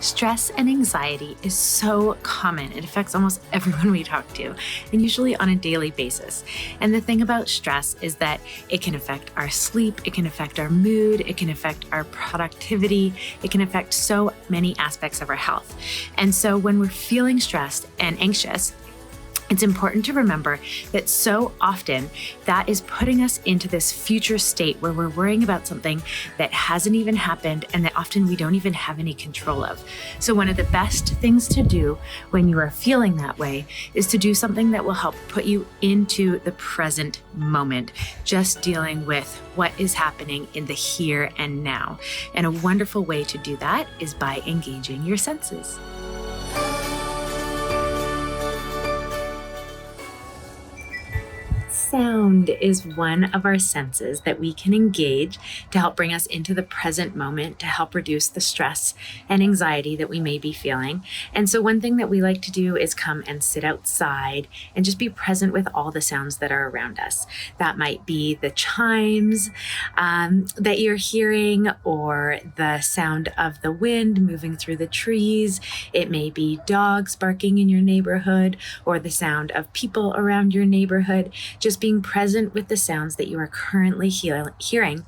Stress and anxiety is so common. It affects almost everyone we talk to, and usually on a daily basis. And the thing about stress is that it can affect our sleep, it can affect our mood, it can affect our productivity, it can affect so many aspects of our health. And so when we're feeling stressed and anxious, it's important to remember that so often that is putting us into this future state where we're worrying about something that hasn't even happened and that often we don't even have any control of. So one of the best things to do when you are feeling that way is to do something that will help put you into the present moment, just dealing with what is happening in the here and now. And a wonderful way to do that is by engaging your senses. Sound is one of our senses that we can engage to help bring us into the present moment, to help reduce the stress and anxiety that we may be feeling. And so one thing that we like to do is come and sit outside and just be present with all the sounds that are around us. That might be the chimes that you're hearing, or the sound of the wind moving through the trees. It may be dogs barking in your neighborhood, or the sound of people around your neighborhood. Just being present with the sounds that you are currently hearing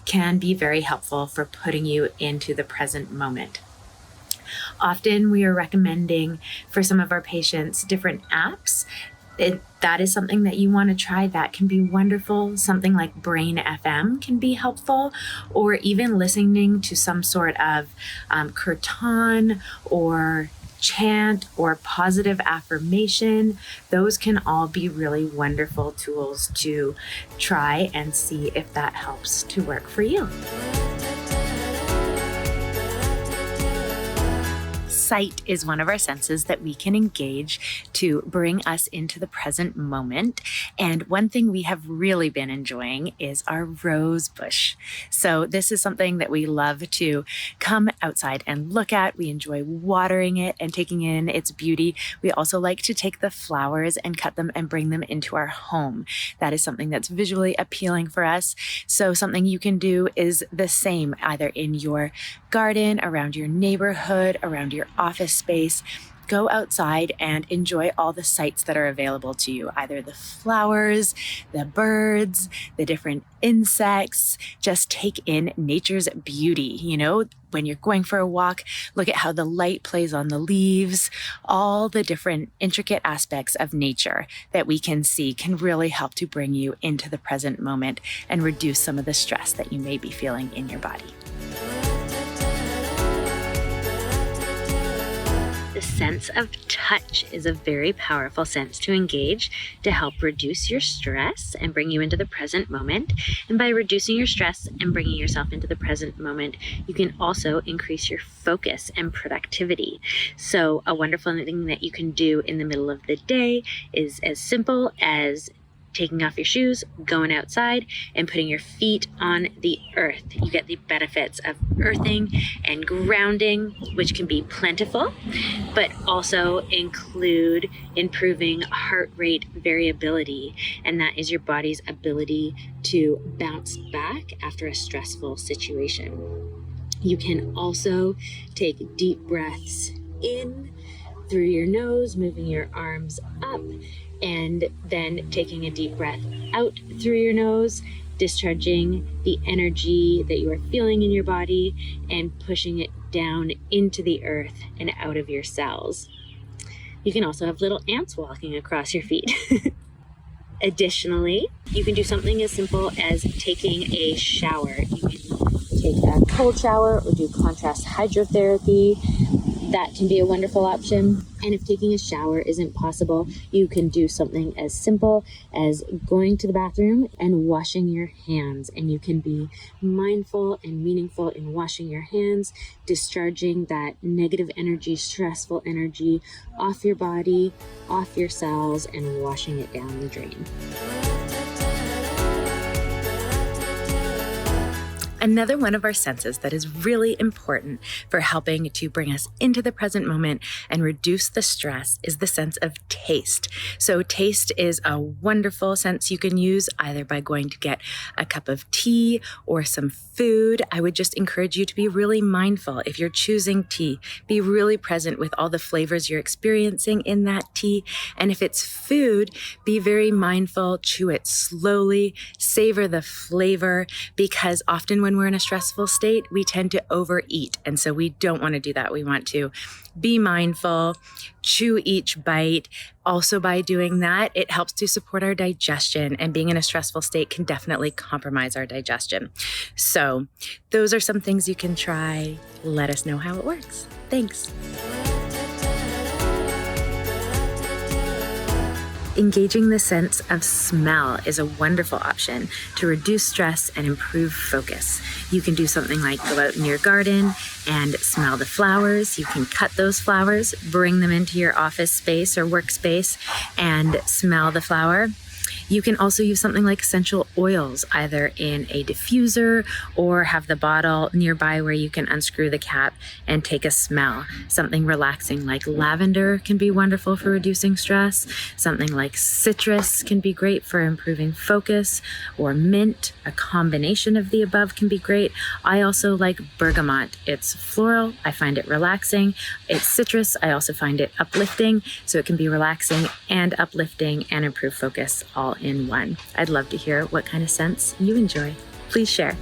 can be very helpful for putting you into the present moment. Often we are recommending for some of our patients different apps. That is something that you want to try. That can be wonderful. Something like Brain FM can be helpful, or even listening to some sort of kirtan or chant or positive affirmation. Those can all be really wonderful tools to try and see if that helps to work for you. Sight is one of our senses that we can engage to bring us into the present moment. And one thing we have really been enjoying is our rose bush. So this is something that we love to come outside and look at. We enjoy watering it and taking in its beauty. We also like to take the flowers and cut them and bring them into our home. That is something that's visually appealing for us. So something you can do is the same, either in your garden, around your neighborhood, around your office space. Go outside and enjoy all the sights that are available to you, either the flowers, the birds, the different insects. Just take in nature's beauty. You know, when you're going for a walk, look at how the light plays on the leaves. All the different intricate aspects of nature that we can see can really help to bring you into the present moment and reduce some of the stress that you may be feeling in your body. The sense of touch is a very powerful sense to engage to help reduce your stress and bring you into the present moment. And by reducing your stress and bringing yourself into the present moment, you can also increase your focus and productivity. So a wonderful thing that you can do in the middle of the day is as simple as taking off your shoes, going outside, and putting your feet on the earth. You get the benefits of earthing and grounding, which can be plentiful, but also include improving heart rate variability, and that is your body's ability to bounce back after a stressful situation. You can also take deep breaths in through your nose, moving your arms up, and then taking a deep breath out through your nose, discharging the energy that you are feeling in your body and pushing it down into the earth and out of your cells. You can also have little ants walking across your feet. Additionally, you can do something as simple as taking a shower. You can take a cold shower or do contrast hydrotherapy. That can be a wonderful option. And if taking a shower isn't possible, you can do something as simple as going to the bathroom and washing your hands. And you can be mindful and meaningful in washing your hands, discharging that negative energy, stressful energy off your body, off your cells, and washing it down the drain. Another one of our senses that is really important for helping to bring us into the present moment and reduce the stress is the sense of taste. So taste is a wonderful sense you can use either by going to get a cup of tea or some food. I would just encourage you to be really mindful. If you're choosing tea, be really present with all the flavors you're experiencing in that tea. And if it's food, be very mindful, chew it slowly, savor the flavor, because often when we're in a stressful state, we tend to overeat. And so we don't want to do that. We want to be mindful, chew each bite. Also, by doing that, it helps to support our digestion, and being in a stressful state can definitely compromise our digestion. So those are some things you can try. Let us know how it works. Thanks. Engaging the sense of smell is a wonderful option to reduce stress and improve focus. You can do something like go out in your garden and smell the flowers. You can cut those flowers, bring them into your office space or workspace and smell the flower. You can also use something like essential oils, either in a diffuser or have the bottle nearby where you can unscrew the cap and take a smell. Something relaxing like lavender can be wonderful for reducing stress. Something like citrus can be great for improving focus, or mint. A combination of the above can be great. I also like bergamot. It's floral. I find it relaxing. It's citrus. I also find it uplifting. So it can be relaxing and uplifting and improve focus all in one. I'd love to hear what kind of scents you enjoy. Please share.